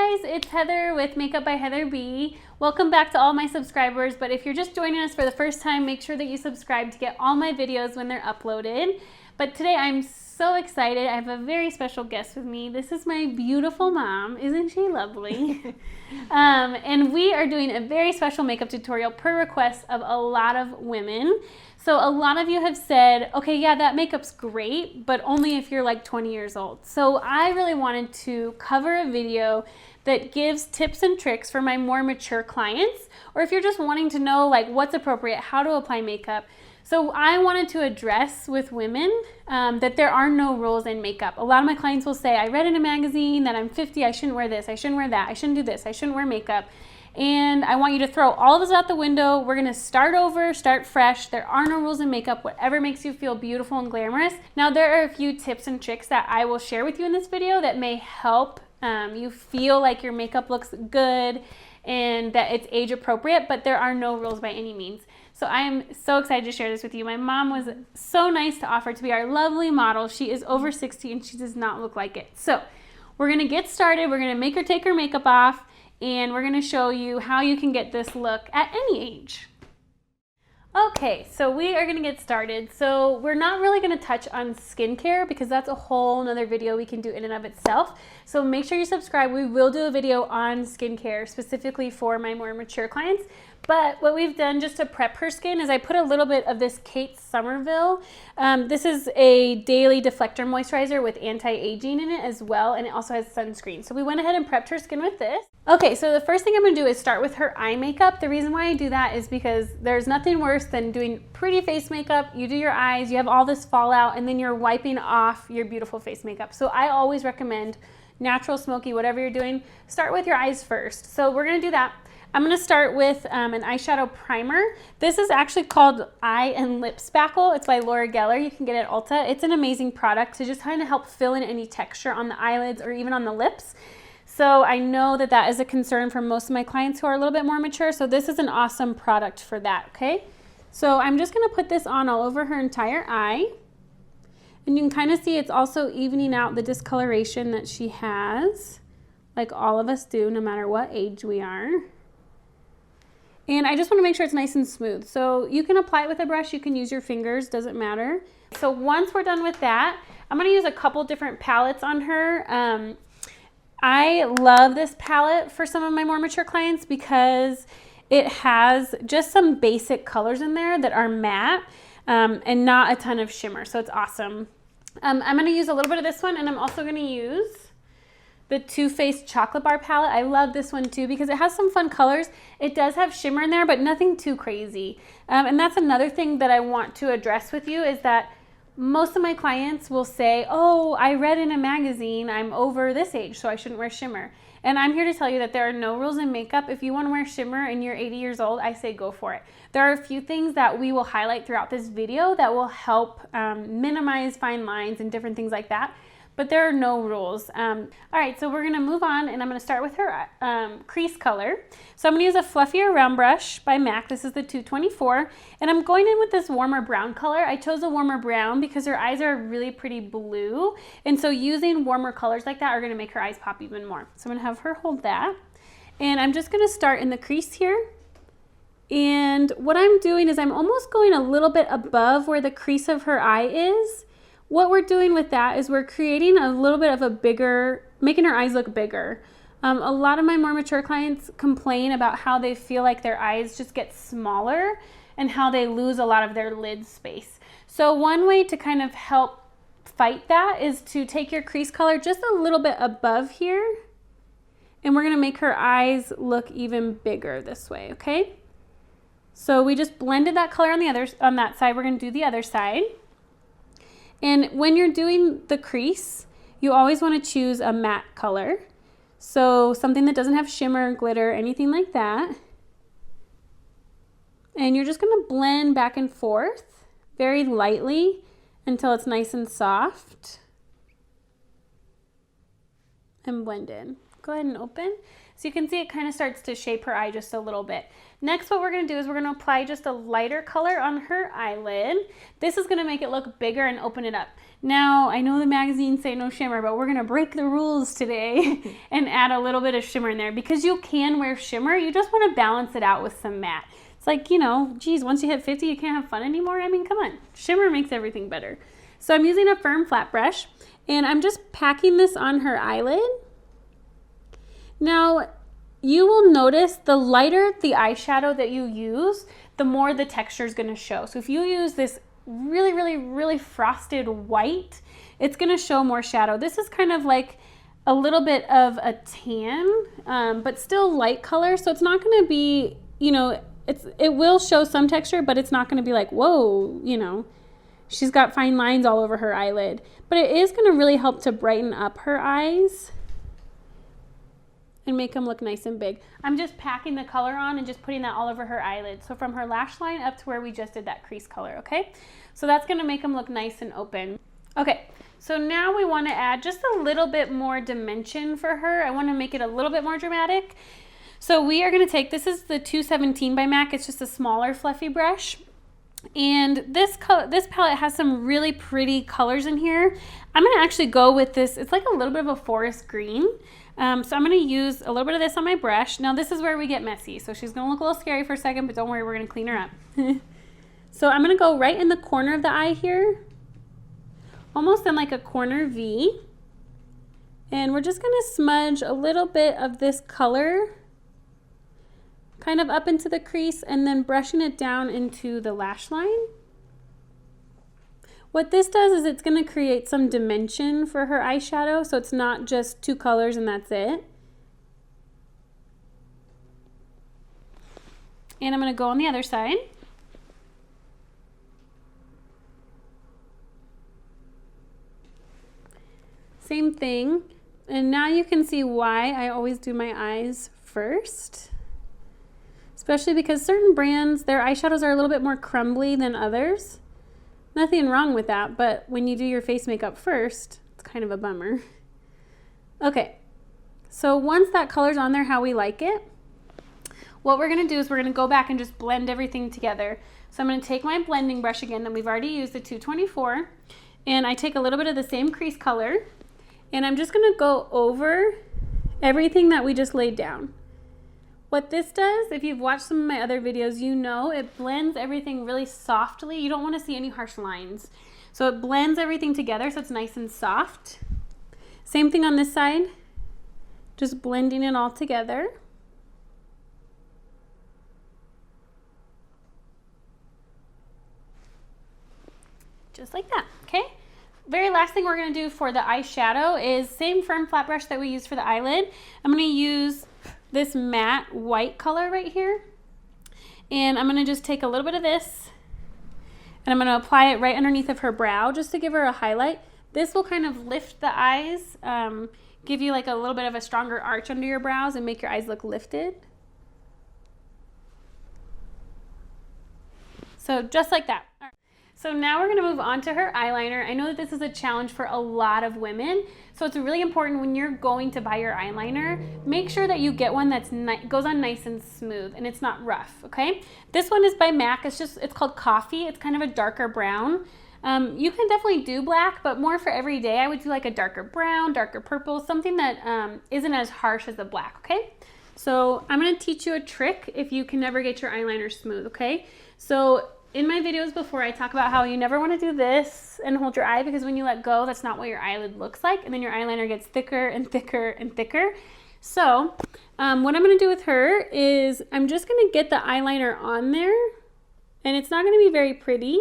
guys, it's Heather with Makeup by Heather B. Welcome back to all my subscribers, but if you're just joining us for the first time, make sure that you subscribe to get all my videos when they're uploaded. But today I'm so excited. I have a very special guest with me. This is my beautiful mom. Isn't she lovely? And we are doing a very special makeup tutorial per request of a lot of women. So a lot of you have said, okay, yeah, that makeup's great, but only if you're like 20 years old. So I really wanted to cover a video that gives tips and tricks for my more mature clients, or if you're just wanting to know like what's appropriate, how to apply makeup. So I wanted to address with women that there are no rules in makeup. A lot of my clients will say, I read in a magazine that I'm 50, I shouldn't wear this, I shouldn't wear that, I shouldn't do this, I shouldn't wear makeup. And I want you to throw all of this out the window. We're gonna start over, start fresh. There are no rules in makeup, whatever makes you feel beautiful and glamorous. Now there are a few tips and tricks that I will share with you in this video that may help you feel like your makeup looks good and that it's age appropriate, but there are no rules by any means. So I am so excited to share this with you. My mom was so nice to offer to be our lovely model. She is over 60 and she does not look like it. So we're gonna get started. We're gonna make her take her makeup off and we're gonna show you how you can get this look at any age. Okay, so we are gonna get started. So we're not really gonna touch on skincare because that's a whole nother video we can do in and of itself. So make sure you subscribe. We will do a video on skincare specifically for my more mature clients. But what we've done just to prep her skin is I put a little bit of this Kate Sommerville. This is a daily deflector moisturizer with anti-aging in it as well, and it also has sunscreen. So we went ahead and prepped her skin with this. Okay, so the first thing I'm gonna do is start with her eye makeup. The reason why I do that is because there's nothing worse than doing pretty face makeup. You do your eyes, you have all this fallout, and then you're wiping off your beautiful face makeup. So I always recommend natural, smoky, whatever you're doing, start with your eyes first. So we're gonna do that. I'm going to start with an eyeshadow primer. This is actually called Eye and Lip Spackle. It's by Gellar. You can get it at Ulta. It's an amazing product to just kind of help fill in any texture on the eyelids or even on the lips. So I know that that is a concern for most of my clients who are a little bit more mature. So this is an awesome product for that, okay? So I'm just going to put this on all over her entire eye. And you can kind of see it's also evening out the discoloration that she has, like all of us do, no matter what age we are. And I just want to make sure it's nice and smooth. So you can apply it with a brush, you can use your fingers, doesn't matter. So once we're done with that, I'm going to use a couple different palettes on her. I love this palette for some of my more mature clients because it has just some basic colors in there that are matte and not a ton of shimmer. So it's awesome. I'm going to use a little bit of this one, and I'm also going to use the Too Faced Chocolate Bar palette. I love this one too because it has some fun colors. It does have shimmer in there, but nothing too crazy. And that's another thing that I want to address with you is that most of my clients will say, oh, I read in a magazine I'm over this age, so I shouldn't wear shimmer. And I'm here to tell you that there are no rules in makeup. If you want to wear shimmer and you're 80 years old, I say go for it. There are a few things that we will highlight throughout this video that will help minimize fine lines and different things like that. But there are no rules. All right, so we're gonna move on and I'm gonna start with her crease color. So I'm gonna use a fluffier round brush by MAC. This is the 224. And I'm going in with this warmer brown color. I chose a warmer brown because her eyes are really pretty blue. And so using warmer colors like that are gonna make her eyes pop even more. So I'm gonna have her hold that. And I'm just gonna start in the crease here. And what I'm doing is I'm almost going a little bit above where the crease of her eye is. What we're doing with that is we're creating a little bit of a bigger, making her eyes look bigger. A lot of my more mature clients complain about how they feel like their eyes just get smaller and how they lose a lot of their lid space. So one way to kind of help fight that is to take your crease color just a little bit above here, and we're gonna make her eyes look even bigger this way, okay? So we just blended that color on that side. We're gonna do the other side. And when you're doing the crease, you always want to choose a matte color. So something that doesn't have shimmer, glitter, anything like that. And you're just going to blend back and forth very lightly until it's nice and soft. And blend in. Go ahead and open. So you can see it kind of starts to shape her eye just a little bit. Next, what we're going to do is we're going to apply just a lighter color on her eyelid. This is going to make it look bigger and open it up. Now, I know the magazines say no shimmer, but we're going to break the rules today and add a little bit of shimmer in there, because you can wear shimmer. You just want to balance it out with some matte. It's like, you know, geez, once you hit 50, you can't have fun anymore. I mean, come on. Shimmer makes everything better. So I'm using a firm flat brush, and I'm just packing this on her eyelid. Now, you will notice the lighter the eyeshadow that you use, the more the texture is going to show. So if you use this really, really, really frosted white, it's going to show more shadow. This is kind of like a little bit of a tan, but still light color. So it's not going to be, you know, it will show some texture, but it's not going to be like, whoa, you know, she's got fine lines all over her eyelid. But it is going to really help to brighten up her eyes and make them look nice and big. I'm just packing the color on and just putting that all over her eyelid. So from her lash line up to where we just did that crease color, okay? So that's gonna make them look nice and open. Okay, so now we wanna add just a little bit more dimension for her. I wanna make it a little bit more dramatic. So we are gonna take, this is the 217 by MAC, it's just a smaller fluffy brush. And this palette has some really pretty colors in here. I'm gonna actually go with this, it's like a little bit of a forest green. So I'm going to use a little bit of this on my brush. Now this is where we get messy. So she's going to look a little scary for a second, but don't worry, we're going to clean her up. So I'm going to go right in the corner of the eye here, almost in like a corner V. And we're just going to smudge a little bit of this color kind of up into the crease and then brushing it down into the lash line. What this does is it's going to create some dimension for her eyeshadow, so it's not just two colors and that's it. And I'm going to go on the other side. Same thing. And now you can see why I always do my eyes first. Especially because certain brands, their eyeshadows are a little bit more crumbly than others. Nothing wrong with that, but when you do your face makeup first, it's kind of a bummer. Okay, so once that color's on there how we like it, what we're gonna do is we're gonna go back and just blend everything together. So I'm gonna take my blending brush again, and we've already used the 224, and I take a little bit of the same crease color, and I'm just gonna go over everything that we just laid down. What this does, if you've watched some of my other videos, you know it blends everything really softly. You don't want to see any harsh lines. So it blends everything together so it's nice and soft. Same thing on this side. Just blending it all together. Just like that, okay? Very last thing we're going to do for the eyeshadow is same firm flat brush that we used for the eyelid. I'm going to use this matte white color right here, and I'm going to just take a little bit of this and I'm going to apply it right underneath of her brow just to give her a highlight. This will kind of lift the eyes, give you like a little bit of a stronger arch under your brows and make your eyes look lifted. So just like that. All right. So now we're going to move on to her eyeliner. I know that this is a challenge for a lot of women, so it's really important when you're going to buy your eyeliner, make sure that you get one that's goes on nice and smooth and it's not rough, okay? This one is by MAC. It's called Coffee. It's kind of a darker brown. You can definitely do black, but more for every day, I would do like a darker brown, darker purple, something that isn't as harsh as a black, okay? So I'm going to teach you a trick if you can never get your eyeliner smooth, okay? So in my videos before, I talk about how you never want to do this and hold your eye, because when you let go, that's not what your eyelid looks like, and then your eyeliner gets thicker and thicker and thicker. So what I'm going to do with her is I'm just going to get the eyeliner on there, and it's not going to be very pretty.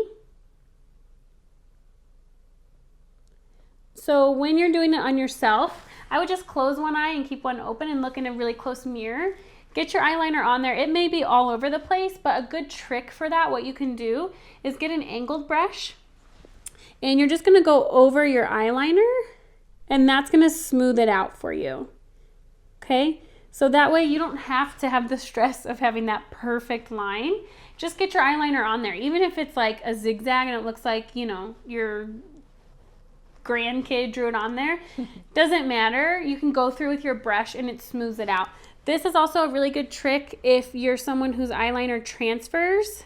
So when you're doing it on yourself, I would just close one eye and keep one open and look in a really close mirror. Get your eyeliner on there. It may be all over the place, but a good trick for that, what you can do is get an angled brush, and you're just going to go over your eyeliner, and that's going to smooth it out for you. Okay? So that way you don't have to have the stress of having that perfect line. Just get your eyeliner on there, even if it's like a zigzag and it looks like, you know, you're grandkid drew it on there. Doesn't matter. You can go through with your brush and it smooths it out. This is also a really good trick if you're someone whose eyeliner transfers,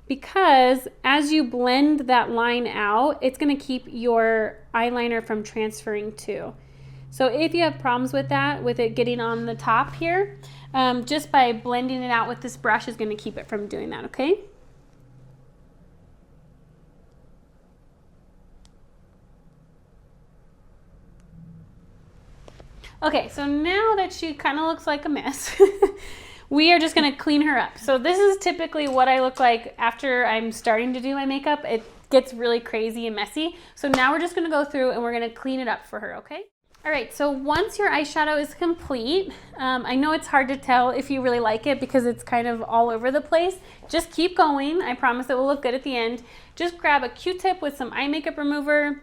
because as you blend that line out, it's going to keep your eyeliner from transferring too. So if you have problems with that, with it getting on the top here, just by blending it out with this brush is going to keep it from doing that, okay? Okay, so now that she kind of looks like a mess, we are just going to clean her up. So this is typically what I look like after I'm starting to do my makeup. It gets really crazy and messy. So now we're just going to go through and we're going to clean it up for her, okay? All right, so once your eyeshadow is complete, I know it's hard to tell if you really like it because it's kind of all over the place. Just keep going. I promise it will look good at the end. Just grab a Q-tip with some eye makeup remover.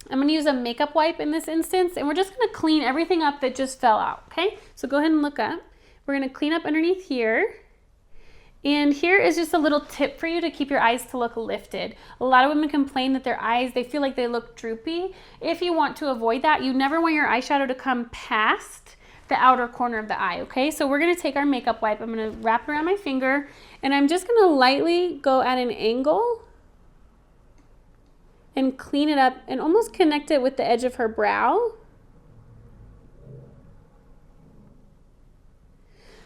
I'm going to use a makeup wipe in this instance, and we're just going to clean everything up that just fell out, okay? So go ahead and look up. We're going to clean up underneath here. And here is just a little tip for you to keep your eyes to look lifted. A lot of women complain that their eyes, they feel like they look droopy. If you want to avoid that, you never want your eyeshadow to come past the outer corner of the eye, okay? So we're going to take our makeup wipe. I'm going to wrap it around my finger, and I'm just going to lightly go at an angle and clean it up and almost connect it with the edge of her brow.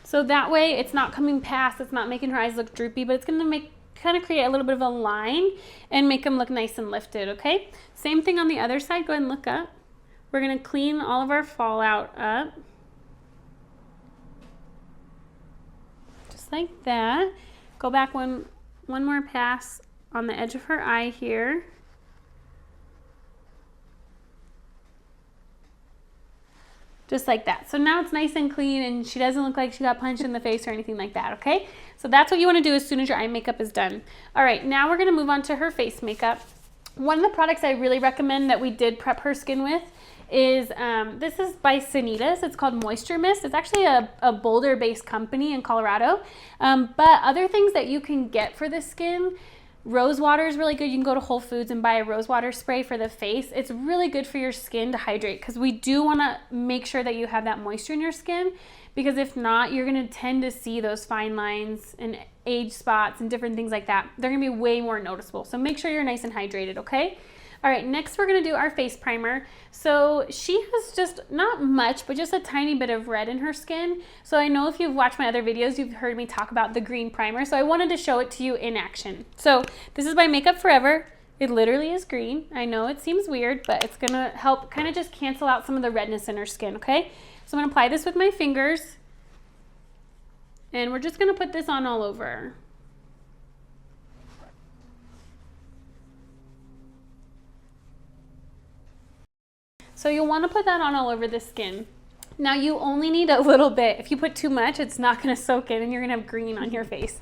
So that way it's not coming past, it's not making her eyes look droopy, but it's gonna kind of create a little bit of a line and make them look nice and lifted, okay? Same thing on the other side, go ahead and look up. We're gonna clean all of our fallout up. Just like that. Go back one more pass on the edge of her eye here. Just like that. So now it's nice and clean and she doesn't look like she got punched in the face or anything like that, okay? So that's what you want to do as soon as your eye makeup is done. All right, now we're going to move on to her face makeup. One of the products I really recommend that we did prep her skin with is, this is by Sanitas. It's called Moisture Mist. It's actually a Boulder-based company in Colorado. But other things that you can get for the skin, rose water is really good. You can go to Whole Foods and buy a rose water spray for the face. It's really good for your skin to hydrate because we do want to make sure that you have that moisture in your skin, because if not, you're going to tend to see those fine lines and age spots and different things like that. They're going to be way more noticeable. So make sure you're nice and hydrated, okay? All right, next we're going to do our face primer. So she has just not much, but just a tiny bit of red in her skin. So I know if you've watched my other videos, you've heard me talk about the green primer. So I wanted to show it to you in action. So this is by Makeup Forever. It literally is green. I know it seems weird, but it's going to help kind of just cancel out some of the redness in her skin, okay? So I'm going to apply this with my fingers. And we're just going to put this on all over. So you'll want to put that on all over the skin. Now you only need a little bit. If you put too much, it's not going to soak in and you're going to have green on your face.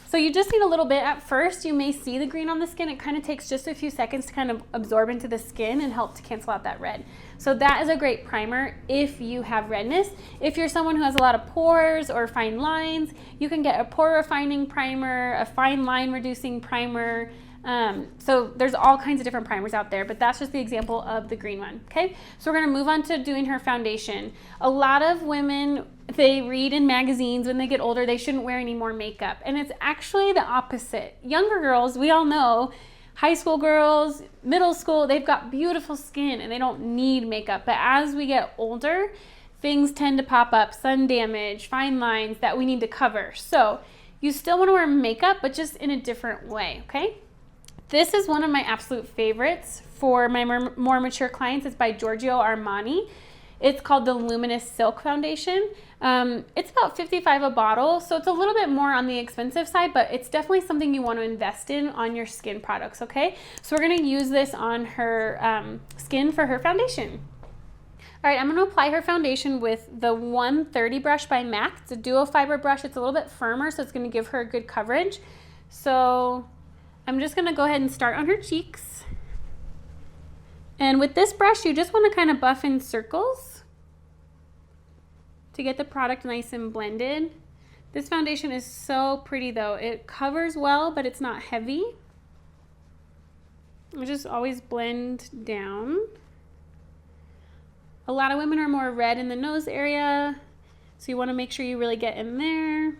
So you just need a little bit. At first, you may see the green on the skin. It kind of takes just a few seconds to kind of absorb into the skin and help to cancel out that red. So that is a great primer if you have redness. If you're someone who has a lot of pores or fine lines, you can get a pore refining primer, a fine line reducing primer. So there's all kinds of different primers out there, but that's just the example of the green one, okay? So we're gonna move on to doing her foundation. A lot of women, they read in magazines when they get older, they shouldn't wear any more makeup. And it's actually the opposite. Younger girls, we all know, high school girls, middle school, they've got beautiful skin and they don't need makeup. But as we get older, things tend to pop up, sun damage, fine lines that we need to cover. So you still wanna wear makeup, but just in a different way, okay? This is one of my absolute favorites for my more mature clients. It's by Giorgio Armani. It's called the Luminous Silk Foundation. It's about $55 a bottle, so it's a little bit more on the expensive side, but it's definitely something you want to invest in on your skin products, okay? So we're going to use this on her skin for her foundation. All right, I'm going to apply her foundation with the 130 brush by MAC. It's a duo fiber brush. It's a little bit firmer, so it's going to give her good coverage. So I'm just going to go ahead and start on her cheeks. And with this brush, you just want to kind of buff in circles to get the product nice and blended. This foundation is so pretty though. It covers well, but it's not heavy. I just always blend down. A lot of women are more red in the nose area, so you want to make sure you really get in there.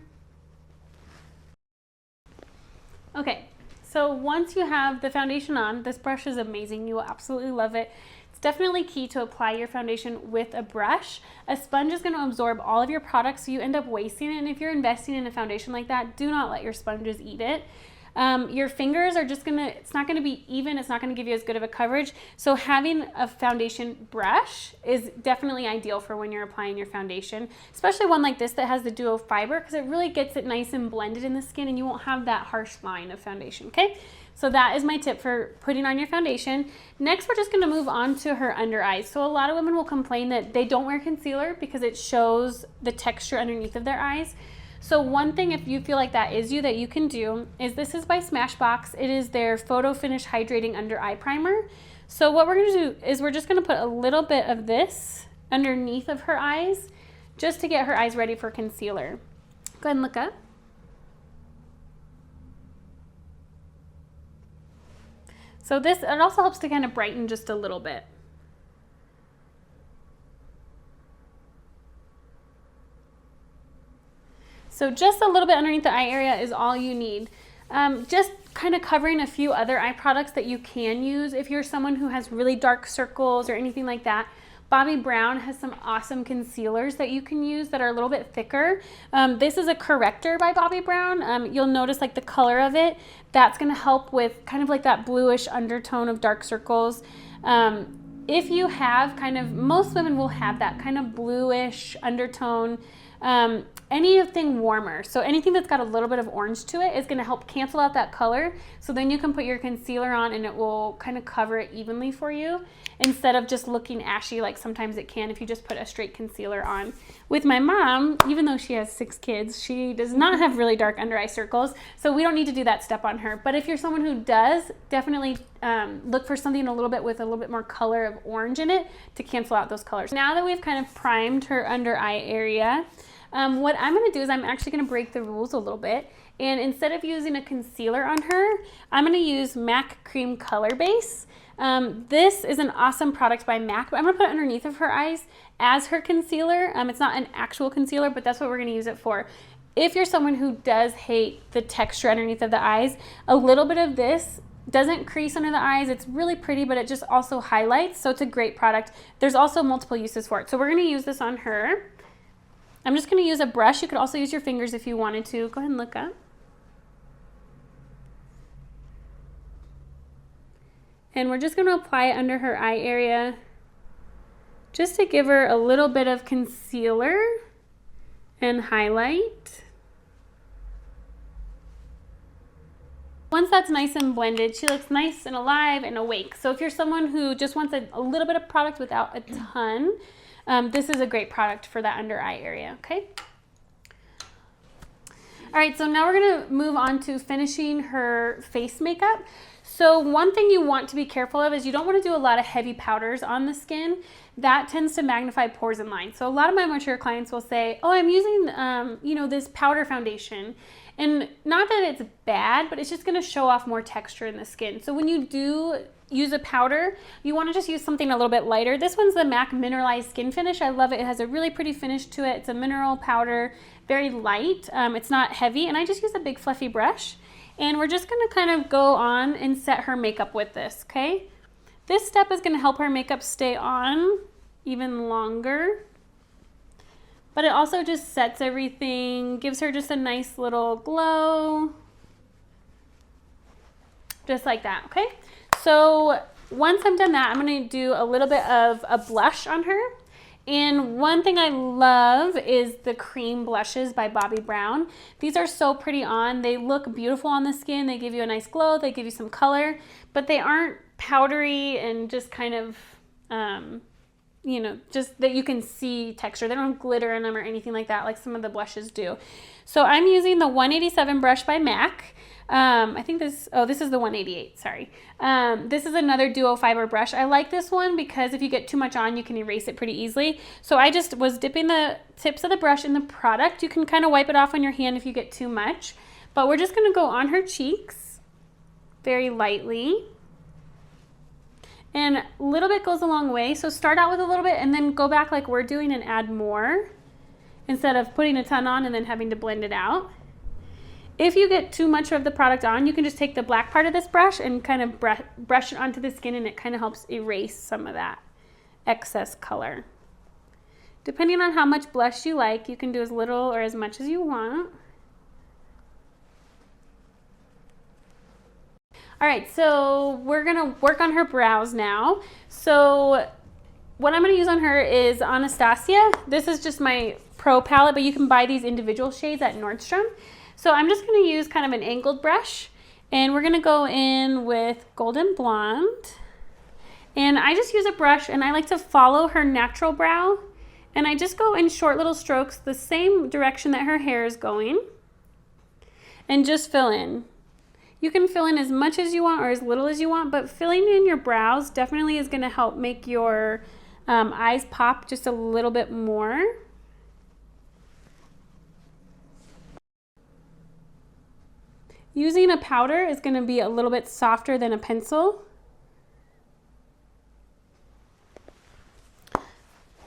Okay, so once you have the foundation on, this brush is amazing. You will absolutely love it. It's definitely key to apply your foundation with a brush. A sponge is going to absorb all of your products, so you end up wasting it. And if you're investing in a foundation like that, do not let your sponges eat it. Your fingers are just it's not gonna be even, it's not gonna give you as good of a coverage. So having a foundation brush is definitely ideal for when you're applying your foundation, especially one like this that has the duo fiber, because it really gets it nice and blended in the skin and you won't have that harsh line of foundation, okay? So that is my tip for putting on your foundation. Next, we're just gonna move on to her under eyes. So a lot of women will complain that they don't wear concealer because it shows the texture underneath of their eyes. So one thing, if you feel like that is you, that you can do is, this is by Smashbox. It is their Photo Finish Hydrating Under Eye Primer. So what we're gonna do is we're just gonna put a little bit of this underneath of her eyes just to get her eyes ready for concealer. Go ahead and look up. So this, it also helps to kind of brighten just a little bit. So just a little bit underneath the eye area is all you need. Just kind of covering a few other eye products that you can use if you're someone who has really dark circles or anything like that. Bobbi Brown has some awesome concealers that you can use that are a little bit thicker. This is a corrector by Bobbi Brown. You'll notice like the color of it. That's going to help with kind of like that bluish undertone of dark circles. If you have most women will have that kind of bluish undertone. Anything warmer, so anything that's got a little bit of orange to it is going to help cancel out that color, so then you can put your concealer on and it will kind of cover it evenly for you instead of just looking ashy like sometimes it can if you just put a straight concealer on. With my mom, even though she has 6 kids, she does not have really dark under eye circles, so we don't need to do that step on her. But if you're someone who does, definitely look for something with a little bit more color of orange in it to cancel out those colors. Now that we've kind of primed her under eye area, what I'm going to do is I'm actually going to break the rules a little bit, and instead of using a concealer on her, I'm going to use MAC Cream Color Base. This is an awesome product by MAC, but I'm going to put it underneath of her eyes as her concealer. It's not an actual concealer, but that's what we're going to use it for. If you're someone who does hate the texture underneath of the eyes, a little bit of this doesn't crease under the eyes. It's really pretty, but it just also highlights, so it's a great product. There's also multiple uses for it. So we're going to use this on her. I'm just going to use a brush. You could also use your fingers if you wanted to. Go ahead and look up. And we're just going to apply it under her eye area just to give her a little bit of concealer and highlight. Once that's nice and blended, she looks nice and alive and awake. So if you're someone who just wants a little bit of product without a ton, this is a great product for that under eye area, okay? All right, so now we're gonna move on to finishing her face makeup. So one thing you want to be careful of is you don't want to do a lot of heavy powders on the skin. That tends to magnify pores and lines. So a lot of my mature clients will say, oh, I'm using this powder foundation. And not that it's bad, but it's just gonna show off more texture in the skin. So when you do use a powder, you wanna just use something a little bit lighter. This one's the MAC Mineralize Skin Finish. I love it. It has a really pretty finish to it. It's a mineral powder, very light. It's not heavy. And I just use a big fluffy brush. And we're just gonna kind of go on and set her makeup with this, okay? This step is gonna help her makeup stay on even longer. But it also just sets everything, gives her just a nice little glow. Just like that, okay? So once I'm done that, I'm gonna do a little bit of a blush on her. And one thing I love is the Creme blushes by Bobbi Brown. These are so pretty on. They look beautiful on the skin. They give you a nice glow. They give you some color, but they aren't powdery and just kind of, just that you can see texture. They don't have glitter in them or anything like that, like some of the blushes do. So I'm using the 187 brush by MAC. I think this is the 188, sorry. This is another duo fiber brush. I like this one because if you get too much on, you can erase it pretty easily. So I just was dipping the tips of the brush in the product. You can kind of wipe it off on your hand if you get too much, but we're just gonna go on her cheeks very lightly. And a little bit goes a long way. So start out with a little bit and then go back like we're doing and add more instead of putting a ton on and then having to blend it out. If you get too much of the product on, you can just take the black part of this brush and kind of brush it onto the skin, and it kind of helps erase some of that excess color. Depending on how much blush you like, you can do as little or as much as you want. All right, so we're gonna work on her brows now. So what I'm gonna use on her is Anastasia. This is just my Pro palette, but you can buy these individual shades at Nordstrom. So I'm just gonna use kind of an angled brush, and we're gonna go in with Golden Blonde. And I just use a brush, and I like to follow her natural brow, and I just go in short little strokes the same direction that her hair is going, and just fill in. You can fill in as much as you want or as little as you want, but filling in your brows definitely is gonna help make your eyes pop just a little bit more. Using a powder is going to be a little bit softer than a pencil.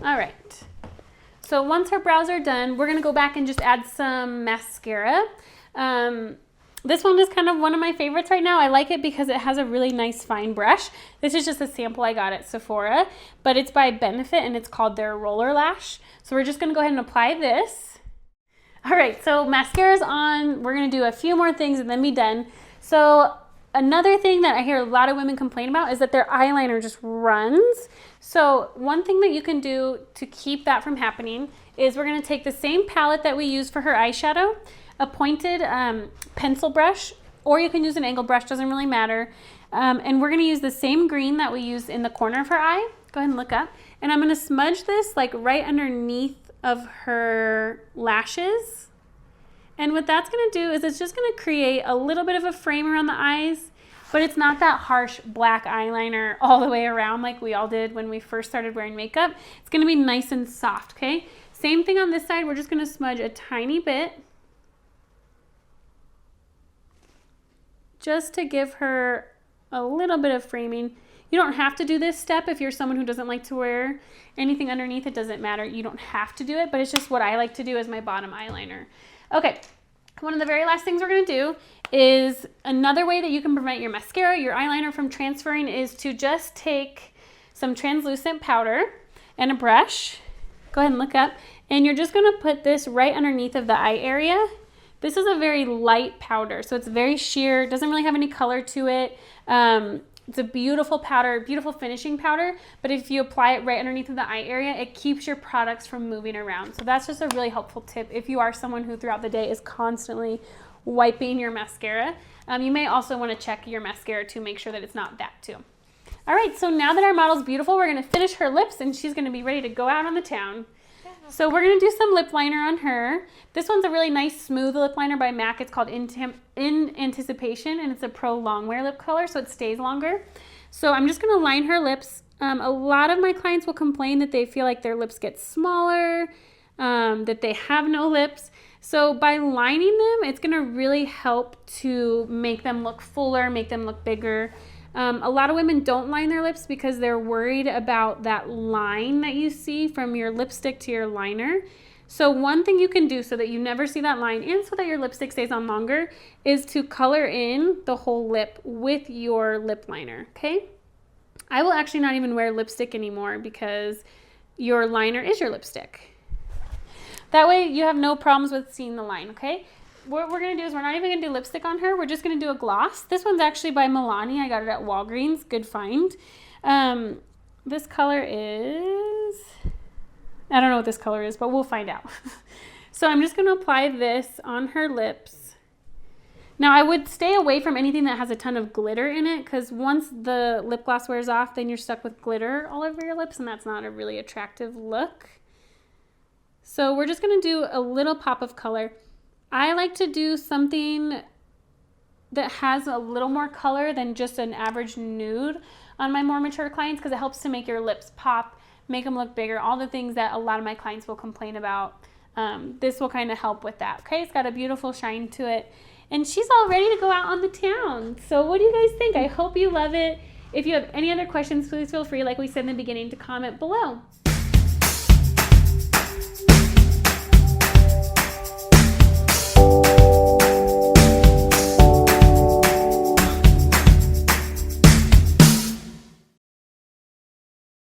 All right. So once her brows are done, we're going to go back and just add some mascara. This one is kind of one of my favorites right now. I like it because it has a really nice fine brush. This is just a sample I got at Sephora, but it's by Benefit and it's called their Roller Lash. So we're just going to go ahead and apply this. All right, so mascara's on. We're gonna do a few more things and then be done. So another thing that I hear a lot of women complain about is that their eyeliner just runs. So one thing that you can do to keep that from happening is we're gonna take the same palette that we used for her eyeshadow, a pointed pencil brush, or you can use an angled brush, doesn't really matter. And we're gonna use the same green that we used in the corner of her eye. Go ahead and look up. And I'm gonna smudge this like right underneath of her lashes. And what that's going to do is it's just going to create a little bit of a frame around the eyes, but it's not that harsh black eyeliner all the way around like we all did when we first started wearing makeup. It's going to be nice and soft, okay? Same thing on this side. We're just going to smudge a tiny bit just to give her a little bit of framing. You don't have to do this step if you're someone who doesn't like to wear anything underneath. It doesn't matter. You don't have to do it, but it's just what I like to do as my bottom eyeliner. Okay, one of the very last things we're going to do is another way that you can prevent your mascara, your eyeliner from transferring is to just take some translucent powder and a brush. Go ahead and look up. And you're just going to put this right underneath of the eye area. This is a very light powder, so it's very sheer. It doesn't really have any color to it. It's a beautiful powder, beautiful finishing powder, but if you apply it right underneath of the eye area, it keeps your products from moving around. So that's just a really helpful tip if you are someone who throughout the day is constantly wiping your mascara. You may also want to check your mascara to make sure that it's not that too. All right, so now that our model's beautiful, we're going to finish her lips and she's going to be ready to go out on the town. So we're going to do some lip liner on her. This one's a really nice smooth lip liner by MAC. It's called In Anticipation, and it's a pro long wear lip color, so it stays longer. So I'm just going to line her lips. A lot of my clients will complain that they feel like their lips get smaller, that they have no lips. So by lining them, it's going to really help to make them look fuller, make them look bigger. A lot of women don't line their lips because they're worried about that line that you see from your lipstick to your liner. So one thing you can do so that you never see that line and so that your lipstick stays on longer is to color in the whole lip with your lip liner, okay? I will actually not even wear lipstick anymore because your liner is your lipstick. That way you have no problems with seeing the line, okay? What we're going to do is we're not even going to do lipstick on her. We're just going to do a gloss. This one's actually by Milani. I got it at Walgreens. Good find. This color is, I don't know what this color is, but we'll find out. So I'm just going to apply this on her lips. Now I would stay away from anything that has a ton of glitter in it because once the lip gloss wears off, then you're stuck with glitter all over your lips and that's not a really attractive look. So we're just going to do a little pop of color. I like to do something that has a little more color than just an average nude on my more mature clients because it helps to make your lips pop, make them look bigger, all the things that a lot of my clients will complain about. This will kind of help with that, okay? It's got a beautiful shine to it. And she's all ready to go out on the town. So what do you guys think? I hope you love it. If you have any other questions, please feel free, like we said in the beginning, to comment below.